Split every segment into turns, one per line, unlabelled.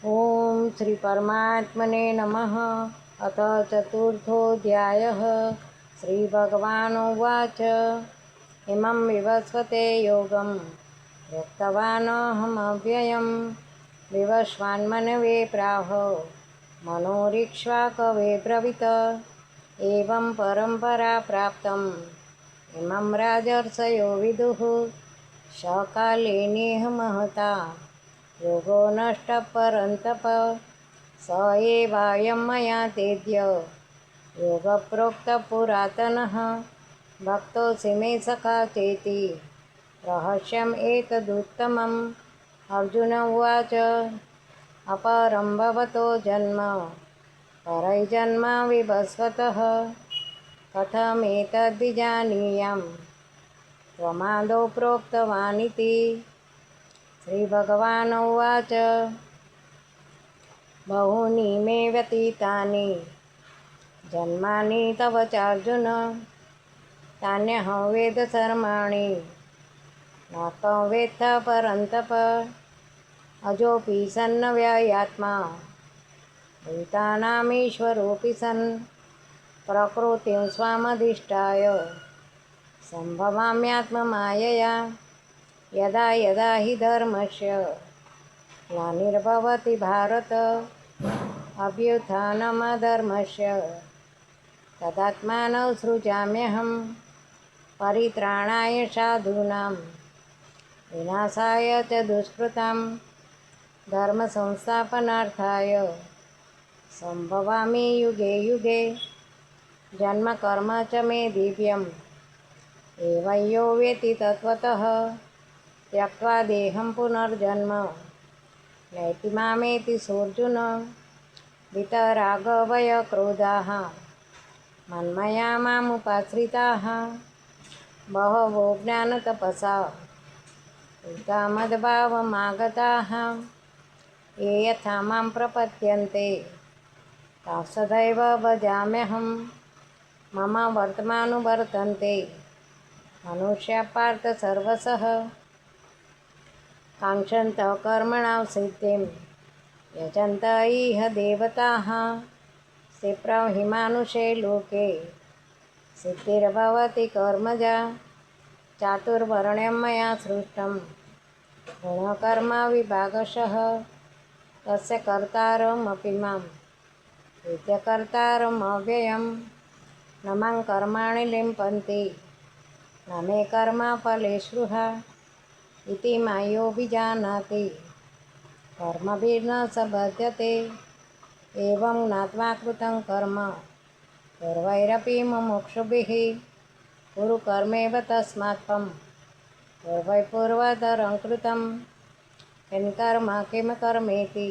ओम श्री परमात्मने नमः। अथ चतुर्थोऽध्यायः। श्रीभगवानुवाच इमं विवस्वते योगं प्रोक्तवानहमव्ययं विवस्वान्मनवे प्राह मनोरीक्ष्वाकवे ब्रवीत एवं परम्परा प्राप्तम् इमं राजर्षयो विदुः सकाले नेह महता योगो नष्टः परन्तप स एवायं मया तेद्य योगप्रोक्तः पुरातनः भक्तोऽसि मे सखा चेति रहस्यम् एतदुत्तमम्। अर्जुन उवाच अपरं भवतो जन्म परैर्जन्म विवस्वतः कथमेतद्विजानीयाम् त्वमादौ प्रोक्तवानिति। श्रीभगवानुवाच बहूनि मे व्यतीतानि जन्मानि तव चार्जुन तान्यहं वेद सर्वाणि न त्वं वेत्थ परन्तप अजोऽपि सन्नव्ययात्मा भूतानामीश्वरोऽपि सन् प्रकृतिं स्वामधिष्ठाय सम्भवाम्यात्ममायया यदा यदा हि धर्मस्य ग्लानिर्भवति भारत अभ्युत्थानमधर्मस्य तदात्मानं सृजाम्यहं परित्राणाय साधूनां विनाशाय च दुष्कृतां धर्मसंस्थापनार्थाय सम्भवामि युगे युगे जन्म कर्म च मे दिव्यम् एवं यो वेत्ति तत्त्वतः त्यक्त्वा देहं पुनर्जन्म नैति मामेति सोऽर्जुन। वीतरागभयक्रोधाः मन्मया मामुपाश्रिताः बहवो ज्ञानतपसा पूता मद्भावमागताः ये यथा मां प्रपद्यन्ते तां भजाम्यहं मम वर्तमानुवर्तन्ते मनुष्या पार्थ सर्वशः काङ्क्षन्तः कर्मणां सिद्धिं यजन्त इह देवताः क्षिप्रं हि मानुषे लोके सिद्धिर्भवति कर्मजा चातुर्वर्ण्यं मया सृष्टं गुणकर्मविभागशः तस्य कर्तारमपि मां विद्यकर्तारमव्ययं न मां कर्माणि लिम्पन्ति न मे कर्मफले स्पृहा इति मायोऽभिजानाति कर्मभिर्न स बध्यते एवं ज्ञात्वा कृतं कर्म पूर्वैरपि मुमुक्षुभिः कुरु कर्मेव तस्मात् त्वं पूर्वै पूर्वतरं कृतं किं कर्म किं कर्मेति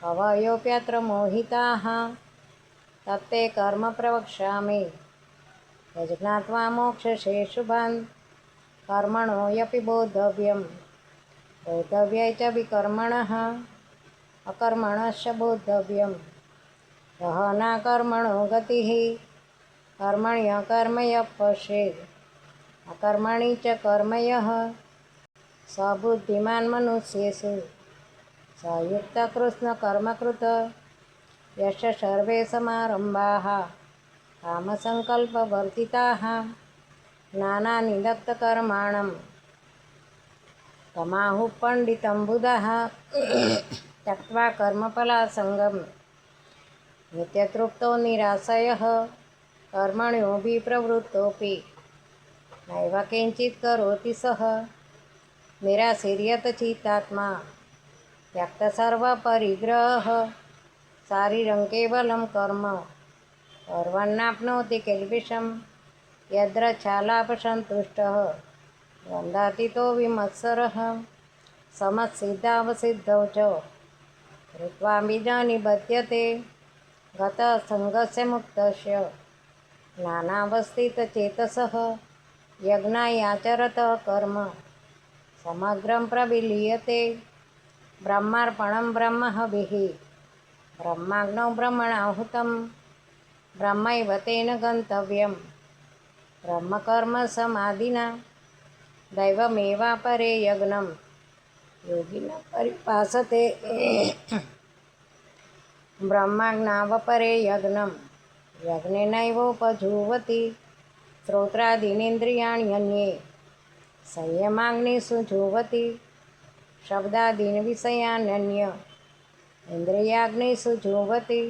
कवयोऽप्यत्र मोहिताः तत्ते कर्म प्रवक्ष्यामि यज्ञात्वा मोक्षसे शुभान् कर्मणो यपि बोद्धव्यं बोद्धव्यै च विकर्मणः अकर्मणश्च बोद्धव्यं गहना कर्मणो गतिः कर्मण्यकर्म यः पश्येत् अकर्मणि च कर्म यः स बुद्धिमान् मनुष्येषु स युक्तकृत्स्नकर्मकृत् यस्य सर्वे समारम्भाः कामसङ्कल्पवर्जिताः ज्ञानानिदग्धकर्माणं तमाहुः पण्डितं बुधाः त्यक्त्वा कर्मफलासङ्गं नित्यतृप्तो निराशयः कर्मण्योऽभिप्रवृत्तोऽपि नैव किञ्चित् करोति सः निराशीर्यतचित्तात्मा त्यक्तसर्वपरिग्रहः शारीरं केवलं कर्म कुर्वन्नाप्नोति किल्बिषं यद्रच्छालाभसन्तुष्टः द्वन्द्वातीतो विमत्सरः समसिद्धावसिद्धौ च कृत्वा निबध्यते गतसङ्गस्य मुक्तस्य ज्ञानावस्थितचेतसः यज्ञायाचरतः कर्म समग्रं प्रविलीयते ब्रह्मार्पणं ब्रह्महविः ब्रह्माग्नौ ब्रह्मणाहुतं ब्रह्मैव तेन गन्तव्यं ब्रह्मकर्म समाधिना दैवमेवापरे यज्ञं યોગિના પરિપાસતે બ્રહ્માજ્ઞાવપરે યજ્ઞમ યજ્ઞેનૈવોપજુવતિ શ્રોત્રાદીનેન્દ્રિયાણ્યન્યે સંયમાગ્નિષુ જુવતિ શબ્દાદીન વિષયાન્યન્ય ઇન્દ્રિયાગ્નિષુ જુવતિ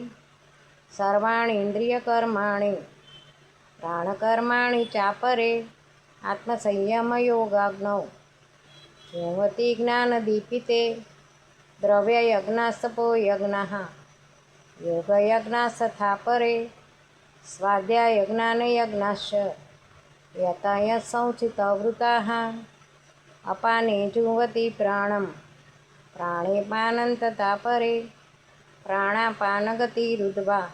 સર્વાણી ઇન્દ્રિયકર્માણિ પ્રાણકર્માણિ ચાપરે આત્મસંયમયોગાગ્નૌ જુવતિ જ્ઞાનદીપિતે દ્રવ્યયજ્ઞાસ્તપો યજ્ઞઃ યોગયજ્ઞાસ્તથા પરે સ્વાધ્યાયજ્ઞાનયજ્ઞાશ્ચ યતય સંચિતવૃતાઃ અપાને જુવતિ પ્રાણમ પ્રાણે પાનંતતા પરે પ્રાણાપાનગતિરુદ્ધ્વા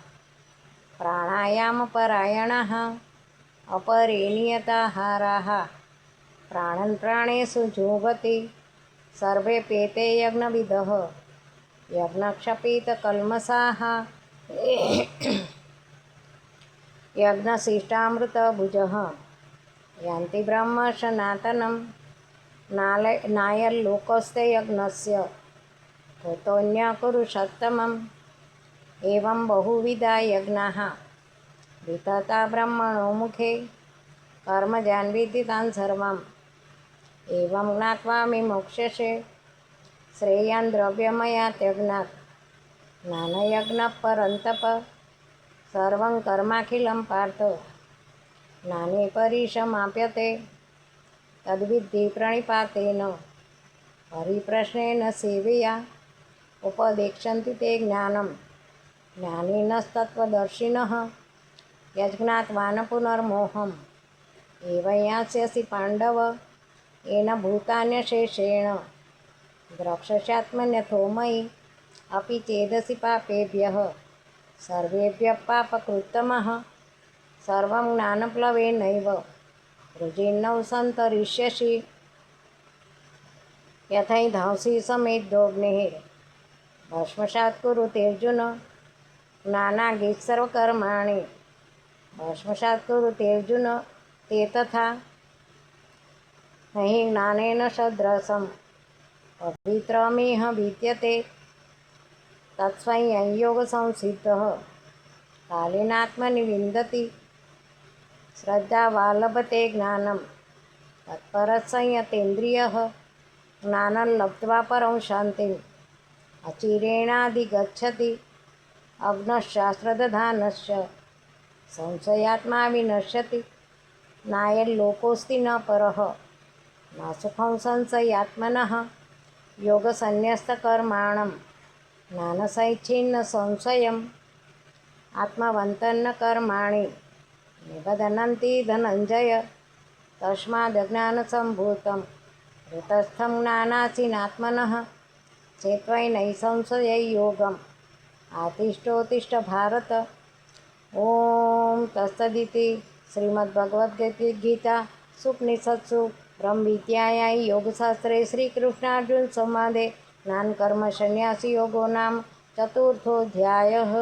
પ્રાણાયામપરાયણઃ અપરે નિયતાહારાઃ પ્રાણન પ્રાણેષુ જુવતિ સર્વેપેતે યજ્ઞવિદઃ યજ્ઞક્ષપિતકલ્મષાઃ યજ્ઞશિષ્ટામૃતભુજઃ યાન્તિ બ્રહ્મ સનાતનમ નાયર્લોકસ્તે યજ્ઞસ્ય કૃતોऽન્યકુરુષોત્તમम् એવં બહુવિધા યજ્ઞાઃ વિતતા બ્રહ્મણો મુખે કર્મજાન્વિતિ તાન સર્વં એવં જ્ઞાત્વા વિમોક્ષ્યસે શ્રેયાન દ્રવ્યમયાત્યજ્ઞાત જ્ઞાનયજ્ઞઃ પરંતપ સર્વં કર્માખિલં પાર્થ જ્ઞાને પરિસમાપ્યતે તદ્વિદ્ધિ પ્રણિપાતેન હરિપ્રશ્નેન સેવયા ઉપદેક્ષન્તિ તે જ્ઞાનમ જ્ઞાનિનસ્તત્વદર્શિનઃ યજ્ઞાત્વાન પુનર્મોહમ એવયાસ્યસि પાંડવ એન ભૂતાન્યશેષેણ દ્રક્ષ્યાત્મન્યથો મયि અપિ ચેદસि પાપેભ્યઃ સર્વેભ્યઃ પાપકૃત્તમઃ સર્વં જ્ઞાનપ્લવેનૈવ વૃજિન્નૌ સંતરિષ્યસि યથૈ ધાંસि સમેધોગ્નિઃ ભસ્મસાત્ કુરુતેર્જુન જ્ઞાનાગ્નિઃ સર્વકર્માણિ ભસ્મસાત્ કુરુતેર્જુન તે તથા नहि જ્ઞાનેન સદ્રસં પવિત્રમિહ વિદ્યતે તત્સ્વયં યોગસંસિદ્ધઃ કાલેનાત્મનિ વિन्दति શ્રદ્ધાવા લભતે જ્ઞાનમ તત્પરસંયતેન્દ્રિયઃ જ્ઞાनं લબ્ધ્વા પરં શાન્તિમ અચિરેણાધિગચ્છતિ અગ્નઃશાસ્ત્રદધાનશ્ચ સંશયાત્મા વિનશ્યતિ નાયર્લોકોऽસ્તિ ન પરઃ ન સુખં સંશયાત્મનઃ યોગસન્ન્યસ્તકર્માણં જ્ઞાનસૈચ્છિન્ન સંશયમ આત્મવંતન્ન કર્માણિ નિબધનન્તિ ધનંજય તસ્માદજ્ઞાનસંભૂतं ऋतस्थं ज्ञानासीनात्मनः चेत्वैनै संशययोगम् आतिष्ठोत्तिष्ठ भारत। ओम तत्सदिति श्रीमद्भगवद्गीता सुपनिषत्सु ब्रह्मविद्यायां योगशास्त्रे श्रीकृष्णार्जुन संवादे ज्ञानकर्म संन्यास योगो नाम चतुर्थोऽध्यायः।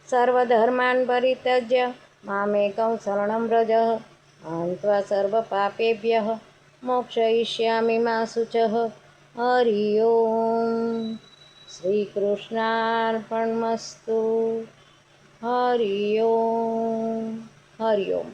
सर्वधर्मान् परित्यज्य मामेकं शरणं व्रज अहं त्वा सर्वपापेभ्यः मोक्षयिष्यामि मा शुचः। हरि ओम श्रीकृष्णार्पणमस्तु। हरि ओम हरि ओम।